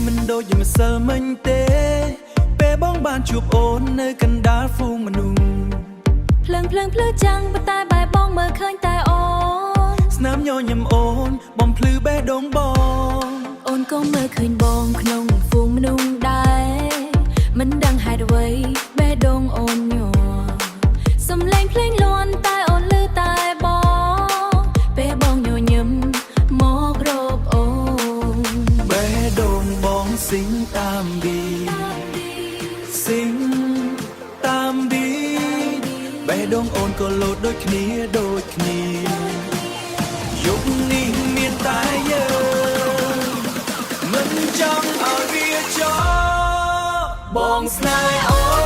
មិនដូចជាម្សិលមិញទេពេលបងបានជួបអូននៅកណ្ដាលហ្វូងមនុស្សភ្លើងភ្លឺចាំងប៉ុន្តែបែបបងមើលឃើញតែអូនស្នាមញញឹមអូនបំភ្លឺបេះដូងបងអូនក៏មើលឃើញបងក្នុងហ្វូងមនុស្សដែរមិនដឹងហេតុអ្វីបេះដូងអូនញ័រសំឡេងភ្លេងលាន់តែអូនឮតែបងពេលបងញញឹមមករកអូនបេះដូងបងស៊ីងតាមពីស៊ីងតាមពីបេះដូងអូនក៏លោតដូចគ្នាយុគនេះមានតែយើងមិនចង់ឲ្យវាចោលបងស្នេហ៍អូ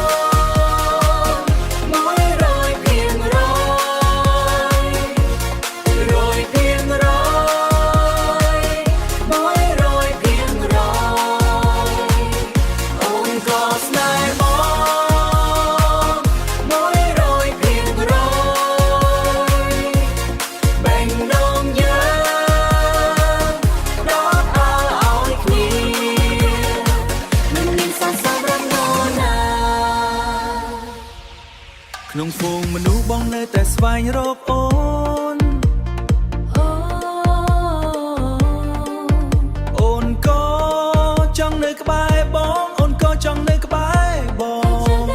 ក្នុងហ្វូងមនុស្សបងនៅតែស្វែងរកអូនអូនក៏ចង់នៅក្បែរបងអូនក៏ចង់នៅក្បែរបង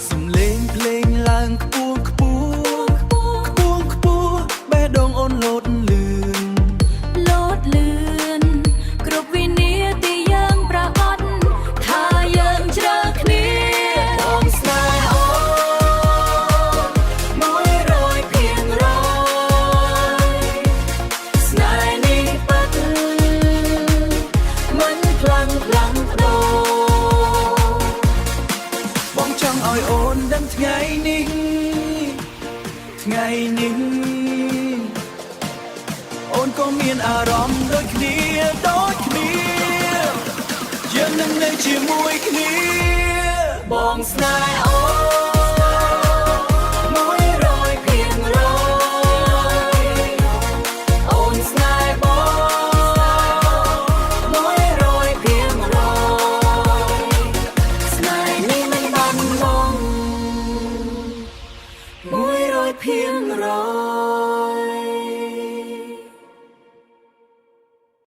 សំឡេងភ្លេងឡើងខ្ពស់បេះដូងអូនលោតលឿនគ្រប់វិនាទីយើងប្រកាសថាយើងជ្រើគ្នាឲ្យអូនដឹងថ្ងៃនេះអូនក៏មានអារម្មណ៍ដូចគ្នាយើងនឹងនៅជាមួយគ្នាបងស្នេហ៍អូ